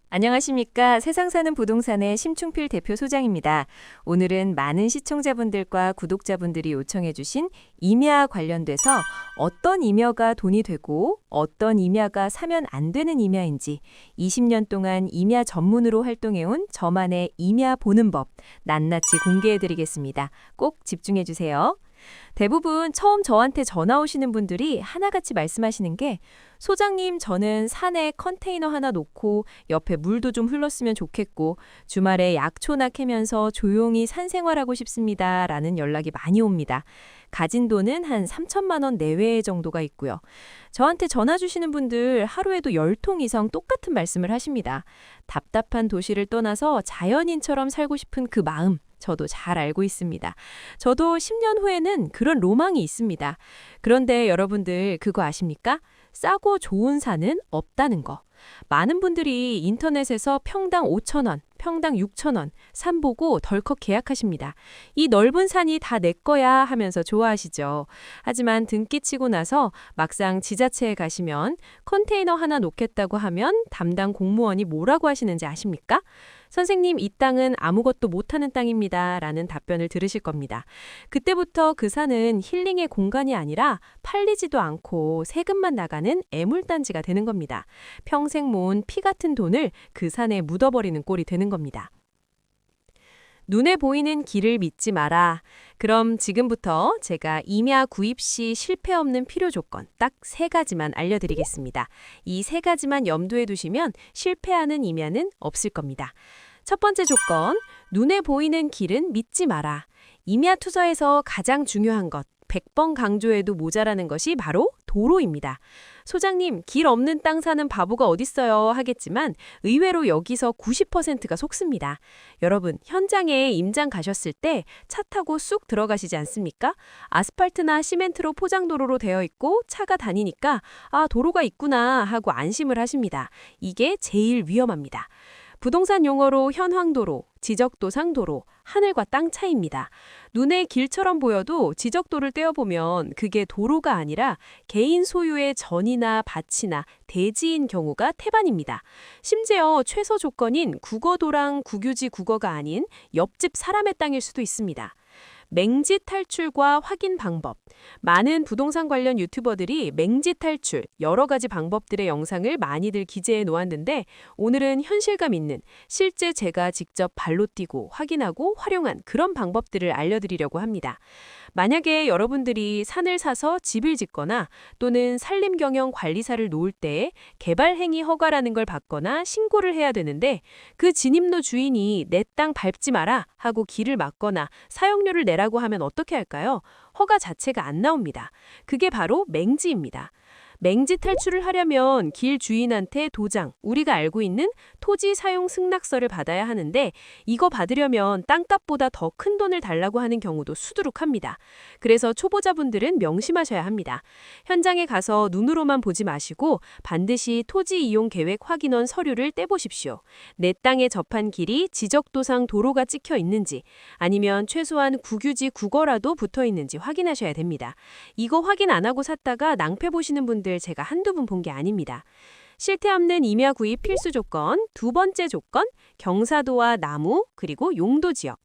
안녕하십니까. 세상 사는 부동산의 심충필 대표 소장입니다. 오늘은 많은 시청자분들과 구독자분들이 요청해 주신 임야 관련돼서 어떤 임야가 돈이 되고 어떤 임야가 사면 안 되는 임야인지 20년 동안 임야 전문으로 활동해온 저만의 임야 보는 법 낱낱이 공개해 드리겠습니다. 꼭 집중해 주세요. 대부분 처음 저한테 전화 오시는 분들이 하나같이 말씀하시는 게 소장님, 저는 산에 컨테이너 하나 놓고 옆에 물도 좀 흘렀으면 좋겠고 주말에 약초나 캐면서 조용히 산 생활하고 싶습니다. 라는 연락이 많이 옵니다. 가진 돈은 한 3천만 원 내외 정도가 있고요. 저한테 전화 주시는 분들 하루에도 10통 이상 똑같은 말씀을 하십니다. 답답한 도시를 떠나서 자연인처럼 살고 싶은 그 마음. 저도 잘 알고 있습니다. 저도 10년 후에는 그런 로망이 있습니다. 그런데 여러분들 그거 아십니까? 싸고 좋은 산은 없다는 거. 많은 분들이 인터넷에서 평당 5천 원, 평당 6천 원, 산 보고 덜컥 계약하십니다. 이 넓은 산이 다 내 거야 하면서 좋아하시죠. 하지만 등기 치고 나서 막상 지자체에 가시면 컨테이너 하나 놓겠다고 하면 담당 공무원이 뭐라고 하시는지 아십니까? 선생님, 이 땅은 아무것도 못하는 땅입니다. 라는 답변을 들으실 겁니다. 그때부터 그 산은 힐링의 공간이 아니라 팔리지도 않고 세금만 나가는 애물단지가 되는 겁니다. 평생 모은 피 같은 돈을 그 산에 묻어버리는 꼴이 되는 겁니다. 눈에 보이는 길을 믿지 마라. 그럼 지금부터 제가 임야 구입 시 실패 없는 필요 조건 딱 3가지만 알려드리겠습니다. 이 3가지만 염두에 두시면 실패하는 임야는 없을 겁니다. 첫 번째 조건, 눈에 보이는 길은 믿지 마라. 임야 투자에서 가장 중요한 것, 100번 강조해도 모자라는 것이 바로 도로입니다. 소장님, 길 없는 땅 사는 바보가 어딨어요 하겠지만 의외로 여기서 90%가 속습니다. 여러분, 현장에 임장 가셨을 때 차 타고 쑥 들어가시지 않습니까? 아스팔트나 시멘트로 포장도로로 되어 있고 차가 다니니까 도로가 있구나 하고 안심을 하십니다. 이게 제일 위험합니다. 부동산 용어로 현황도로, 지적도상도로, 하늘과 땅 차이입니다. 눈에 길처럼 보여도 지적도를 떼어보면 그게 도로가 아니라 개인 소유의 전이나 밭이나 대지인 경우가 태반입니다. 심지어 최소 조건인 국어도랑 국유지 국어가 아닌 옆집 사람의 땅일 수도 있습니다. 맹지 탈출과 확인 방법. 많은 부동산 관련 유튜버들이 맹지 탈출, 여러 가지 방법들의 영상을 많이들 기재해 놓았는데 오늘은 현실감 있는 실제 제가 직접 발로 뛰고 확인하고 활용한 그런 방법들을 알려드리려고 합니다. 만약에 여러분들이 산을 사서 집을 짓거나 또는 산림경영관리사를 놓을 때 개발행위 허가라는 걸 받거나 신고를 해야 되는데 그 진입로 주인이 내 땅 밟지 마라 하고 길을 막거나 사용료를 내라고 하면 어떻게 할까요? 허가 자체가 안 나옵니다. 그게 바로 맹지입니다. 맹지 탈출을 하려면 길 주인한테 도장, 우리가 알고 있는 토지 사용 승낙서를 받아야 하는데 이거 받으려면 땅값보다 더 큰 돈을 달라고 하는 경우도 수두룩합니다. 그래서 초보자분들은 명심하셔야 합니다. 현장에 가서 눈으로만 보지 마시고 반드시 토지 이용 계획 확인원 서류를 떼보십시오. 내 땅에 접한 길이 지적도상 도로가 찍혀 있는지 아니면 최소한 국유지 국어라도 붙어 있는지 확인하셔야 됩니다. 이거 확인 안 하고 샀다가 낭패 보시는 분들 제가 한두 분 본 게 아닙니다. 실태 없는 임야 구입 필수 조건, 두 번째 조건, 경사도와 나무, 그리고 용도 지역.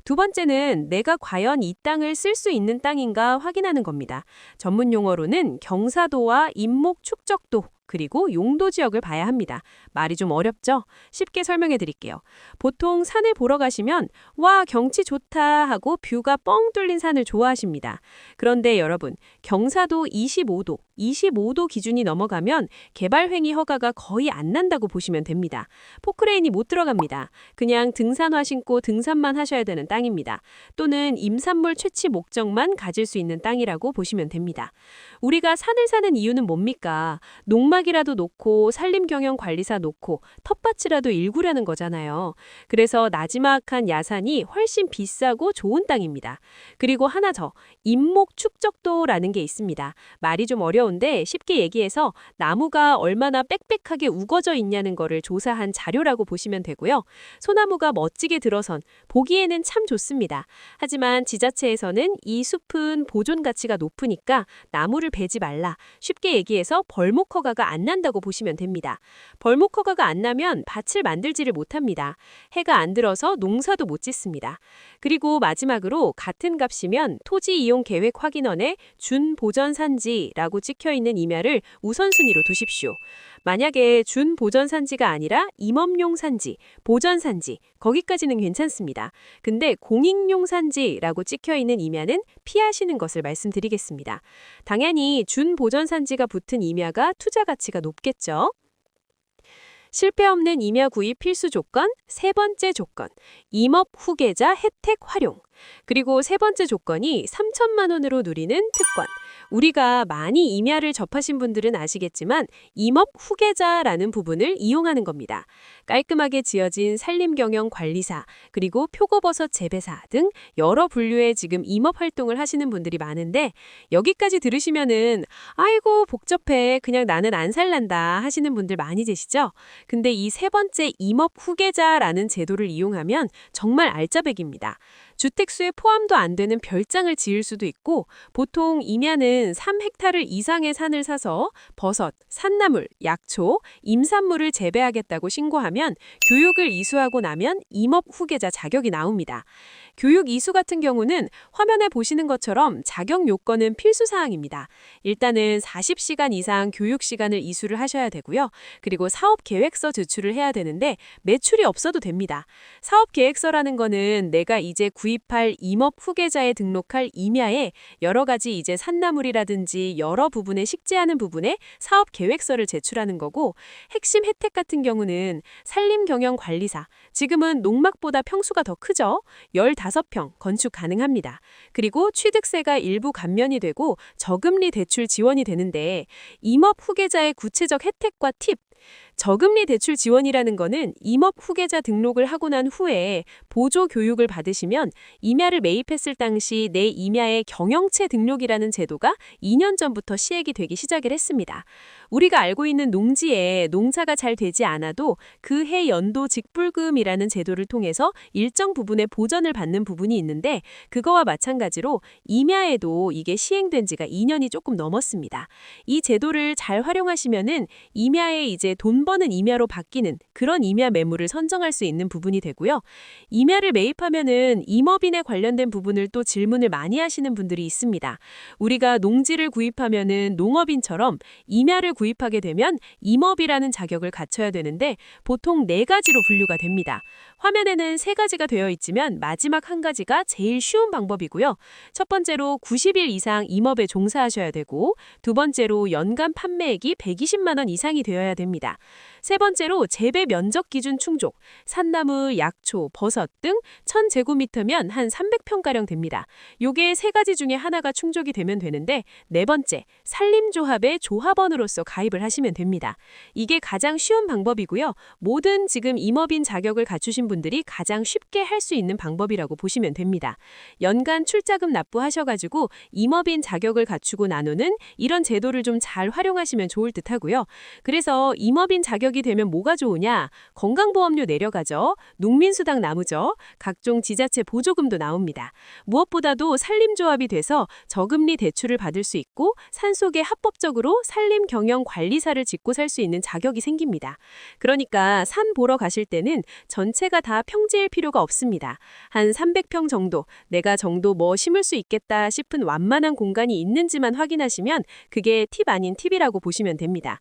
두 번째는 내가 과연 이 땅을 쓸 수 있는 땅인가 확인하는 겁니다. 전문 용어로는 경사도와 인목 축적도, 그리고 용도 지역을 봐야 합니다. 말이 좀 어렵죠? 쉽게 설명해 드릴게요. 보통 산을 보러 가시면 와, 경치 좋다 하고 뷰가 뻥 뚫린 산을 좋아하십니다. 그런데 여러분, 경사도 25도 기준이 넘어가면 개발행위 허가가 거의 안 난다고 보시면 됩니다. 포크레인이 못 들어갑니다. 그냥 등산화 신고 등산만 하셔야 되는 땅입니다. 또는 임산물 채취 목적만 가질 수 있는 땅이라고 보시면 됩니다. 우리가 산을 사는 이유는 뭡니까? 농막이라도 놓고 산림경영관리사 놓고 텃밭이라도 일구려는 거잖아요. 그래서 나지막한 야산이 훨씬 비싸고 좋은 땅입니다. 그리고 하나 더, 인목 축적도라는 게 있습니다. 말이 좀 어려운데 쉽게 얘기해서 나무가 얼마나 빽빽하게 우거져 있냐는 거를 조사한 자료라고 보시면 되고요. 소나무가 멋지게 들어선 보기에는 참 좋습니다. 하지만 지자체에서는 이 숲은 보존 가치가 높으니까 나무를 베지 말라. 쉽게 얘기해서 벌목 허가가 허가가 안 난다고 보시면 됩니다. 벌목 허가가 안 나면 밭을 만들지를 못합니다. 해가 안 들어서 농사도 못 짓습니다. 그리고 마지막으로 같은 값이면 토지 이용 계획 확인원에 준보전산지라고 찍혀있는 임야를 우선순위로 두십시오. 만약에 준보전산지가 아니라 임업용 산지, 보전산지, 거기까지는 괜찮습니다. 근데 공익용 산지라고 찍혀있는 임야는 피하시는 것을 말씀드리겠습니다. 당연히 준보전산지가 붙은 임야가 투자 가치가 높겠죠. 실패 없는 임야 구입 필수 조건, 세 번째 조건, 임업 후계자 혜택 활용. 그리고 세 번째 조건이 3천만 원으로 누리는 특권. 우리가 많이 임야를 접하신 분들은 아시겠지만 임업 후계자라는 부분을 이용하는 겁니다. 깔끔하게 지어진 산림경영관리사, 그리고 표고버섯 재배사 등 여러 분류의 지금 임업 활동을 하시는 분들이 많은데 여기까지 들으시면은 아이고 복잡해, 그냥 나는 안 살란다 하시는 분들 많이 계시죠? 근데 이 세 번째 임업 후계자라는 제도를 이용하면 정말 알짜배기입니다. 주택수에 포함도 안 되는 별장을 지을 수도 있고 보통 임야는 3헥타르 이상의 산을 사서 버섯, 산나물, 약초, 임산물을 재배하겠다고 신고하면 교육을 이수하고 나면 임업 후계자 자격이 나옵니다. 교육 이수 같은 경우는 화면에 보시는 것처럼 자격 요건은 필수사항입니다. 일단은 40시간 이상 교육 시간을 이수를 하셔야 되고요. 그리고 사업계획서 제출을 해야 되는데 매출이 없어도 됩니다. 사업계획서라는 거는 내가 이제 구입할 임업 후계자에 등록할 임야에 여러 가지 이제 산나물이라든지 여러 부분에 식재하는 부분에 사업계획서를 제출하는 거고, 핵심 혜택 같은 경우는 산림경영관리사, 지금은 농막보다 평수가 더 크죠? 15평 건축 가능합니다. 그리고 취득세가 일부 감면이 되고 저금리 대출 지원이 되는데 임업 후계자의 구체적 혜택과 팁, 저금리 대출 지원이라는 거는 임업 후계자 등록을 하고 난 후에 보조 교육을 받으시면 임야를 매입했을 당시 내 임야의 경영체 등록이라는 제도가 2년 전부터 시행이 되기 시작을 했습니다. 우리가 알고 있는 농지에 농사가 잘 되지 않아도 그 해 연도 직불금이라는 제도를 통해서 일정 부분의 보전을 받는 부분이 있는데 그거와 마찬가지로 임야에도 이게 시행된 지가 2년이 조금 넘었습니다. 이 제도를 잘 활용하시면은 임야에 이제 돈 버는 임야로 바뀌는 그런 임야 매물을 선정할 수 있는 부분이 되고요. 임야를 매입하면은 임업인에 관련된 부분을 또 질문을 많이 하시는 분들이 있습니다. 우리가 농지를 구입하면은 농업인처럼 임야를 구입하게 되면 임업이라는 자격을 갖춰야 되는데 보통 4가지로 분류가 됩니다. 화면에는 3가지가 되어 있지만 마지막 한 가지가 제일 쉬운 방법이고요. 첫 번째로 90일 이상 임업에 종사하셔야 되고, 두 번째로 연간 판매액이 120만 원 이상이 되어야 됩니다. 세 번째로 재배 면적 기준 충족, 산나물, 약초, 버섯 등 1000제곱미터면 한 300평가량 됩니다. 요게 3가지 중에 하나가 충족이 되면 되는데, 네 번째, 산림조합의 조합원으로서 가입을 하시면 됩니다. 이게 가장 쉬운 방법이고요. 모든 지금 임업인 자격을 갖추신 분들이 가장 쉽게 할 수 있는 방법이라고 보시면 됩니다. 연간 출자금 납부하셔가지고 임업인 자격을 갖추고 나누는 이런 제도를 좀 잘 활용하시면 좋을 듯 하고요. 그래서 임업인 자격이 되면 뭐가 좋으냐? 건강보험료 내려가죠. 농민수당 나무죠. 각종 지자체 보조금도 나옵니다. 무엇보다도 산림조합이 돼서 저금리 대출을 받을 수 있고 산속에 합법적으로 산림경영관리사를 짓고 살 수 있는 자격이 생깁니다. 그러니까 산 보러 가실 때는 전체가 다 평지일 필요가 없습니다. 한 300평 정도, 내가 정도 뭐 심을 수 있겠다 싶은 완만한 공간이 있는지만 확인하시면 그게 팁 아닌 팁이라고 보시면 됩니다.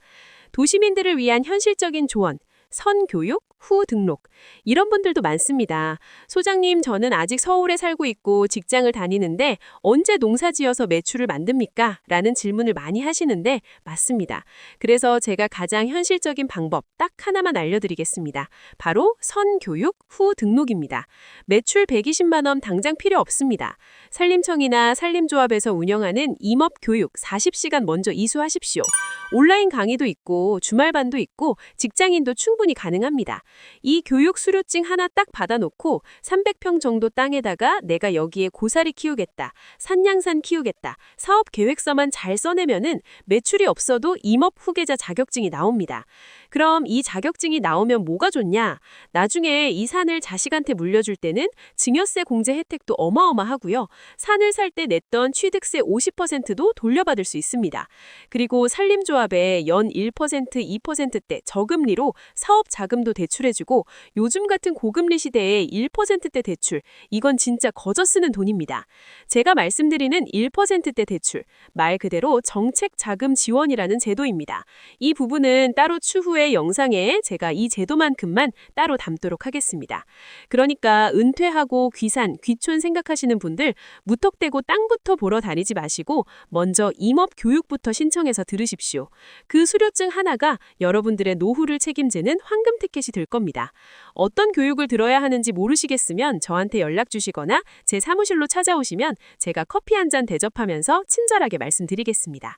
도시민들을 위한 현실적인 조언, 선교육, 후 등록, 이런 분들도 많습니다. 소장님, 저는 아직 서울에 살고 있고 직장을 다니는데 언제 농사지어서 매출을 만듭니까? 라는 질문을 많이 하시는데 맞습니다. 그래서 제가 가장 현실적인 방법 딱 하나만 알려드리겠습니다. 바로 선교육, 후 등록입니다. 매출 120만 원 당장 필요 없습니다. 산림청이나 산림조합에서 운영하는 임업교육 40시간 먼저 이수하십시오. 온라인 강의도 있고 주말반도 있고 직장인도 충분히 가능합니다. 이 교육 수료증 하나 딱 받아놓고 300평 정도 땅에다가 내가 여기에 고사리 키우겠다, 산양산 키우겠다, 사업 계획서만 잘 써내면은 매출이 없어도 임업 후계자 자격증이 나옵니다. 그럼 이 자격증이 나오면 뭐가 좋냐? 나중에 이 산을 자식한테 물려줄 때는 증여세 공제 혜택도 어마어마하고요. 산을 살 때 냈던 취득세 50%도 돌려받을 수 있습니다. 그리고 산림조합 부동산조합에 연 1%, 2%대 저금리로 사업 자금도 대출해주고 요즘 같은 고금리 시대에 1%대 대출, 이건 진짜 거저 쓰는 돈입니다. 제가 말씀드리는 1%대 대출, 말 그대로 정책 자금 지원이라는 제도입니다. 이 부분은 따로 추후에 영상에 제가 이 제도만큼만 따로 담도록 하겠습니다. 그러니까 은퇴하고 귀산, 귀촌 생각하시는 분들 무턱대고 땅부터 보러 다니지 마시고 먼저 임업 교육부터 신청해서 들으십시오. 그 수료증 하나가 여러분들의 노후를 책임지는 황금 티켓이 될 겁니다. 어떤 교육을 들어야 하는지 모르시겠으면 저한테 연락 주시거나 제 사무실로 찾아오시면 제가 커피 한 잔 대접하면서 친절하게 말씀드리겠습니다.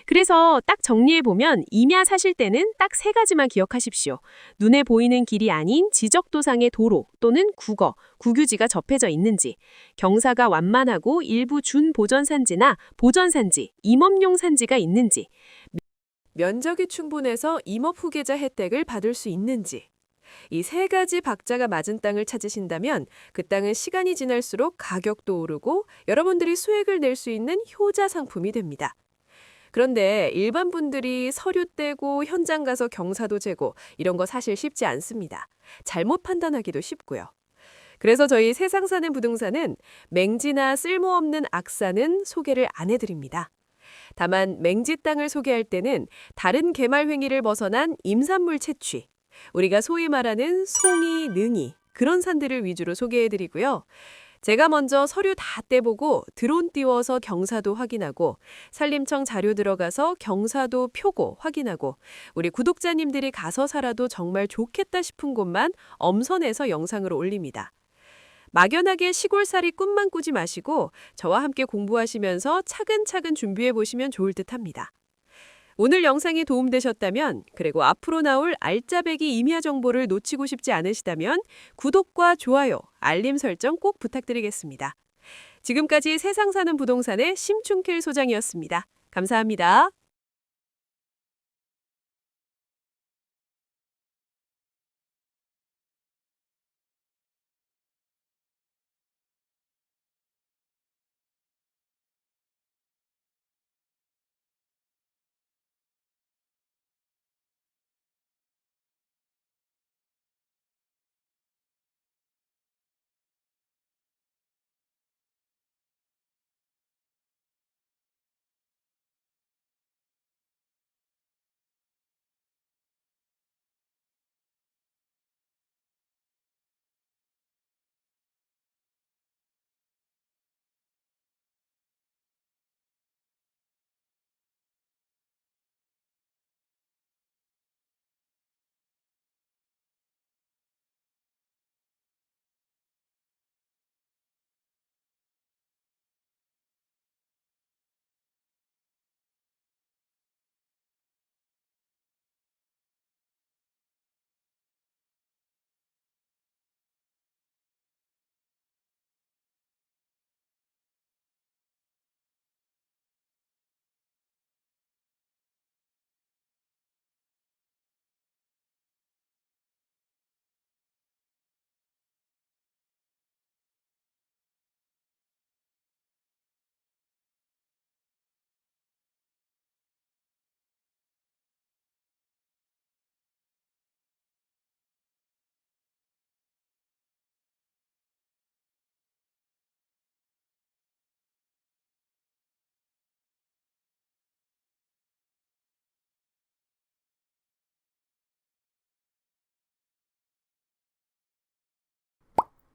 그래서 딱 정리해보면 임야 사실 때는 딱 3가지만 기억하십시오. 눈에 보이는 길이 아닌 지적도상의 도로 또는 국어, 국유지가 접해져 있는지, 경사가 완만하고 일부 준보전산지나 보전산지, 임업용 산지가 있는지, 면적이 충분해서 임업 후계자 혜택을 받을 수 있는지. 이 3가지 박자가 맞은 땅을 찾으신다면 그 땅은 시간이 지날수록 가격도 오르고 여러분들이 수익을 낼 수 있는 효자 상품이 됩니다. 그런데 일반 분들이 서류 떼고 현장 가서 경사도 재고 이런 거 사실 쉽지 않습니다. 잘못 판단하기도 쉽고요. 그래서 저희 세상 사는 부동산은 맹지나 쓸모없는 악사는 소개를 안 해드립니다. 다만 맹지 땅을 소개할 때는 다른 개발 행위를 벗어난 임산물 채취, 우리가 소위 말하는 송이, 능이 그런 산들을 위주로 소개해드리고요. 제가 먼저 서류 다 떼보고 드론 띄워서 경사도 확인하고 산림청 자료 들어가서 경사도 표고 확인하고 우리 구독자님들이 가서 살아도 정말 좋겠다 싶은 곳만 엄선해서 영상으로 올립니다. 막연하게 시골살이 꿈만 꾸지 마시고 저와 함께 공부하시면서 차근차근 준비해 보시면 좋을 듯합니다. 오늘 영상이 도움되셨다면 그리고 앞으로 나올 알짜배기 임야 정보를 놓치고 싶지 않으시다면 구독과 좋아요, 알림 설정 꼭 부탁드리겠습니다. 지금까지 세상 사는 부동산의 심춘길 소장이었습니다. 감사합니다.